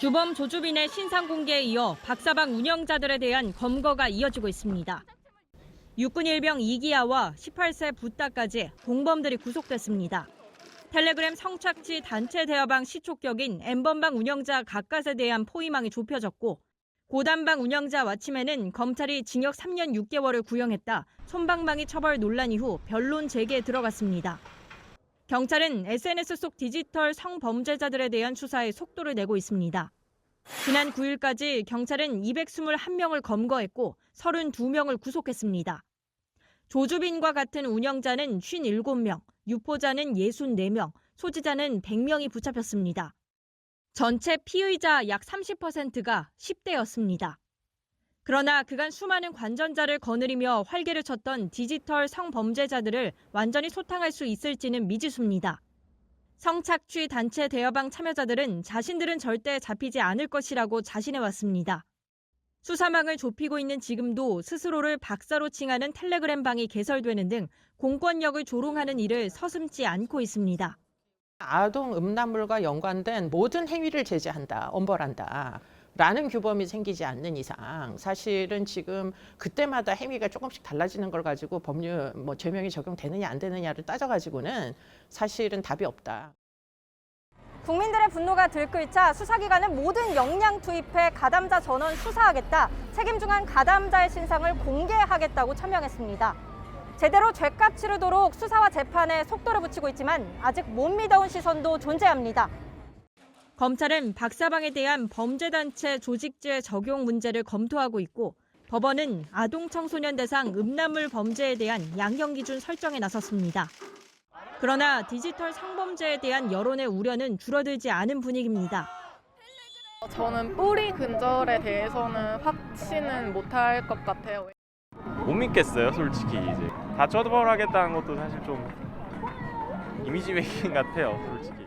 주범 조주빈의 신상 공개에 이어 박사방 운영자들에 대한 검거가 이어지고 있습니다. 육군 일병 이기아와 18세 부따까지 공범들이 구속됐습니다. 텔레그램 성착취 단체 대화방 시초격인 N번방 운영자 각각에 대한 포위망이 좁혀졌고 고단방 운영자 와치맨은 검찰이 징역 3년 6개월을 구형했다 솜방망이 처벌 논란 이후 변론 재개에 들어갔습니다. 경찰은 SNS 속 디지털 성범죄자들에 대한 수사에 속도를 내고 있습니다. 지난 9일까지 경찰은 221명을 검거했고 32명을 구속했습니다. 조주빈과 같은 운영자는 57명, 유포자는 64명, 소지자는 100명이 붙잡혔습니다. 전체 피의자 약 30%가 10대였습니다. 그러나 그간 수많은 관전자를 거느리며 활개를 쳤던 디지털 성범죄자들을 완전히 소탕할 수 있을지는 미지수입니다. 성착취 단체 대화방 참여자들은 자신들은 절대 잡히지 않을 것이라고 자신해왔습니다. 수사망을 좁히고 있는 지금도 스스로를 박사로 칭하는 텔레그램 방이 개설되는 등 공권력을 조롱하는 일을 서슴지 않고 있습니다. 아동 음란물과 연관된 모든 행위를 제재한다, 엄벌한다. 라는 규범이 생기지 않는 이상 사실은 지금 그때마다 행위가 조금씩 달라지는 걸 가지고 법률 죄명이 적용되느냐 안 되느냐를 따져가지고는 사실은 답이 없다. 국민들의 분노가 들끓자 수사기관은 모든 역량 투입해 가담자 전원 수사하겠다. 책임중한 가담자의 신상을 공개하겠다고 천명했습니다. 제대로 죗값 치르도록 수사와 재판에 속도를 붙이고 있지만 아직 못 믿어온 시선도 존재합니다. 검찰은 박사방에 대한 범죄단체 조직죄 적용 문제를 검토하고 있고 법원은 아동 청소년 대상 음란물 범죄에 대한 양형 기준 설정에 나섰습니다. 그러나 디지털 성범죄에 대한 여론의 우려는 줄어들지 않은 분위기입니다. 저는 뿌리 근절에 대해서는 확신은 못할 것 같아요. 못 믿겠어요, 솔직히. 이제 다 처벌하겠다는 것도 사실 좀 이미지 메이킹 같아요, 솔직히.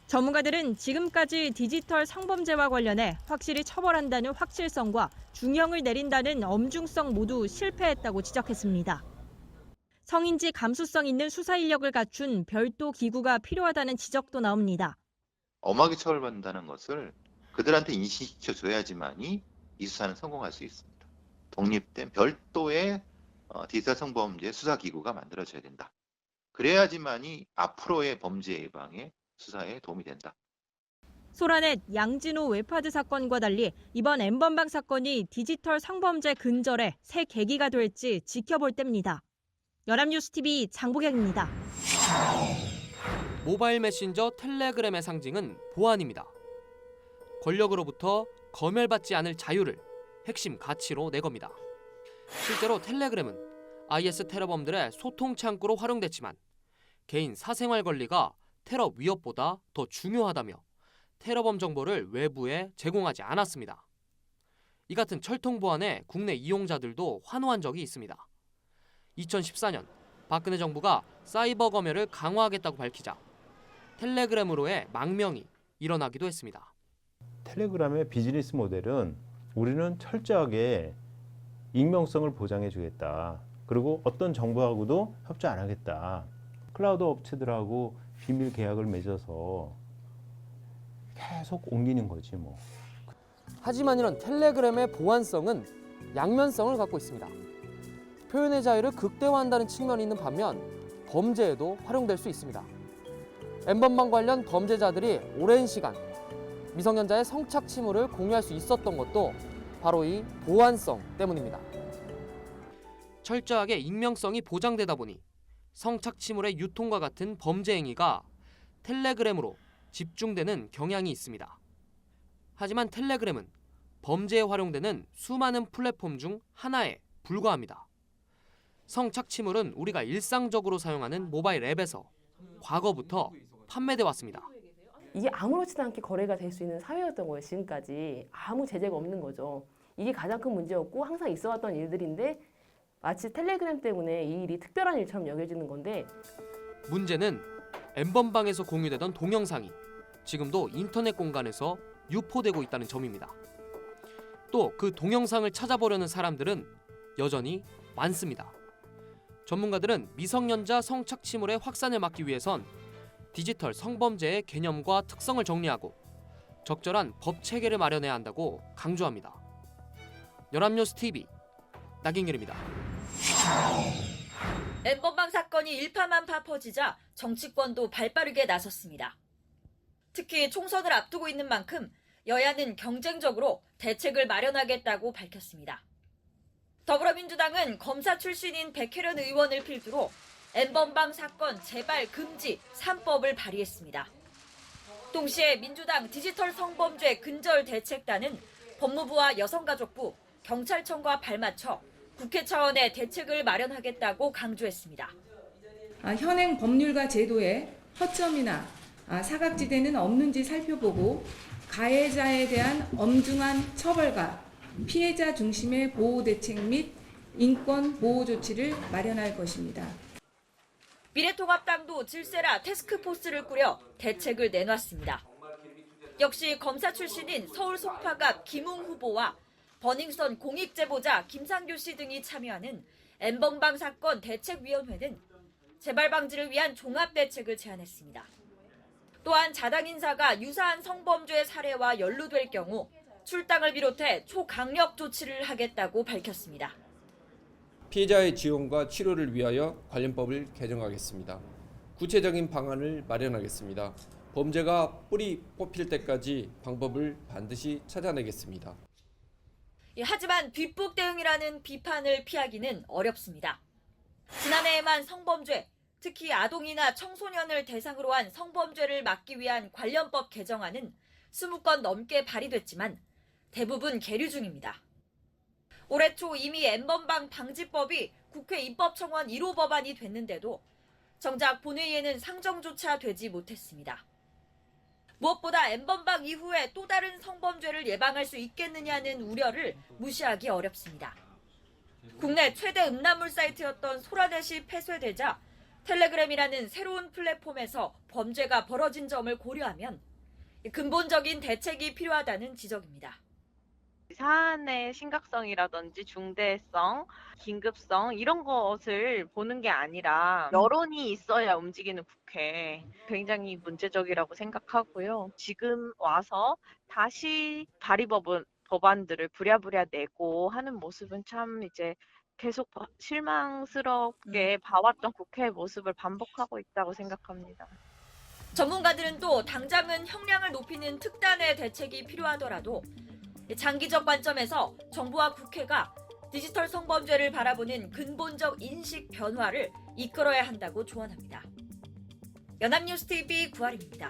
전문가들은 지금까지 디지털 성범죄와 관련해 확실히 처벌한다는 확실성과 중형을 내린다는 엄중성 모두 실패했다고 지적했습니다. 성인지 감수성 있는 수사 인력을 갖춘 별도 기구가 필요하다는 지적도 나옵니다. 엄하게 처벌받는다는 것을 그들한테 인식시켜줘야지만이 이 수사는 성공할 수 있습니다. 독립된 별도의 디지털 성범죄 수사기구가 만들어져야 된다. 그래야지만이 앞으로의 범죄 예방에 수사에 도움이 된다. 소라넷 양진호 웹하드 사건과 달리 이번 N번방 사건이 디지털 성범죄 근절에 새 계기가 될지 지켜볼 때입니다. 연합뉴스TV 장보경입니다. 모바일 메신저 텔레그램의 상징은 보안입니다. 권력으로부터 검열받지 않을 자유를 핵심 가치로 내겁니다. 실제로 텔레그램은 IS 테러범들의 소통 창구로 활용됐지만 개인 사생활 권리가 테러 위협보다 더 중요하다며 테러범 정보를 외부에 제공하지 않았습니다. 이 같은 철통 보안에 국내 이용자들도 환호한 적이 있습니다. 2014년 박근혜 정부가 사이버 검열을 강화하겠다고 밝히자 텔레그램으로의 망명이 일어나기도 했습니다. 텔레그램의 비즈니스 모델은 우리는 철저하게 익명성을 보장해 주겠다. 그리고 어떤 정보하고도 협조 안 하겠다. 클라우드 업체들하고 비밀 계약을 맺어서 계속 옮기는 거지 뭐. 하지만 이런 텔레그램의 보안성은 양면성을 갖고 있습니다. 표현의 자유를 극대화한다는 측면이 있는 반면 범죄에도 활용될 수 있습니다. N번방 관련 범죄자들이 오랜 시간 미성년자의 성착취물을 공유할 수 있었던 것도 바로 이 보안성 때문입니다. 철저하게 익명성이 보장되다 보니 성착취물의 유통과 같은 범죄 행위가 텔레그램으로 집중되는 경향이 있습니다. 하지만 텔레그램은 범죄에 활용되는 수많은 플랫폼 중 하나에 불과합니다. 성착취물은 우리가 일상적으로 사용하는 모바일 앱에서 과거부터 판매돼 왔습니다. 이게 아무렇지도 않게 거래가 될 수 있는 사회였던 거예요. 지금까지 아무 제재가 없는 거죠. 이게 가장 큰 문제였고 항상 있어왔던 일들인데 마치 텔레그램 때문에 이 일이 특별한 일처럼 여겨지는 건데 문제는 N번방에서 공유되던 동영상이 지금도 인터넷 공간에서 유포되고 있다는 점입니다. 또 그 동영상을 찾아보려는 사람들은 여전히 많습니다. 전문가들은 미성년자 성착취물의 확산을 막기 위해선 디지털 성범죄의 개념과 특성을 정리하고 적절한 법 체계를 마련해야 한다고 강조합니다. 연합뉴스 TV 나경렬입니다. N번방 사건이 일파만파 퍼지자 정치권도 발빠르게 나섰습니다. 특히 총선을 앞두고 있는 만큼 여야는 경쟁적으로 대책을 마련하겠다고 밝혔습니다. 더불어민주당은 검사 출신인 백혜련 의원을 필두로 N번방 사건 재발 금지 3법을 발의했습니다. 동시에 민주당 디지털 성범죄 근절 대책단은 법무부와 여성가족부, 경찰청과 발맞춰 국회 차원의 대책을 마련하겠다고 강조했습니다. 현행 법률과 제도에 허점이나 사각지대는 없는지 살펴보고 가해자에 대한 엄중한 처벌과 피해자 중심의 보호 대책 및 인권 보호 조치를 마련할 것입니다. 미래통합당도 질세라 태스크포스를 꾸려 대책을 내놨습니다. 역시 검사 출신인 서울 송파갑 김웅 후보와 버닝썬 공익제보자 김상규 씨 등이 참여하는 N번방 사건 대책위원회는 재발 방지를 위한 종합대책을 제안했습니다. 또한 자당 인사가 유사한 성범죄 사례와 연루될 경우 출당을 비롯해 초강력 조치를 하겠다고 밝혔습니다. 피해자의 지원과 치료를 위하여 관련법을 개정하겠습니다. 구체적인 방안을 마련하겠습니다. 범죄가 뿌리 뽑힐 때까지 방법을 반드시 찾아내겠습니다. 하지만 뒷북 대응이라는 비판을 피하기는 어렵습니다. 지난해에만 성범죄, 특히 아동이나 청소년을 대상으로 한 성범죄를 막기 위한 관련법 개정안은 20건 넘게 발의됐지만 대부분 계류 중입니다. 올해 초 이미 N번방 방지법이 국회 입법청원 1호 법안이 됐는데도 정작 본회의에는 상정조차 되지 못했습니다. 무엇보다 N번방 이후에 또 다른 성범죄를 예방할 수 있겠느냐는 우려를 무시하기 어렵습니다. 국내 최대 음란물 사이트였던 소라넷이 폐쇄되자 텔레그램이라는 새로운 플랫폼에서 범죄가 벌어진 점을 고려하면 근본적인 대책이 필요하다는 지적입니다. 사안의 심각성이라든지 중대성, 긴급성 이런 것을 보는 게 아니라 여론이 있어야 움직이는 국회 굉장히 문제적이라고 생각하고요. 지금 와서 다시 법안들을 부랴부랴 내고 하는 모습은 참 이제 계속 실망스럽게 봐왔던 국회의 모습을 반복하고 있다고 생각합니다. 전문가들은 또 당장은 형량을 높이는 특단의 대책이 필요하더라도 장기적 관점에서 정부와 국회가 디지털 성범죄를 바라보는 근본적 인식 변화를 이끌어야 한다고 조언합니다. 연합뉴스 TV 구하림입니다.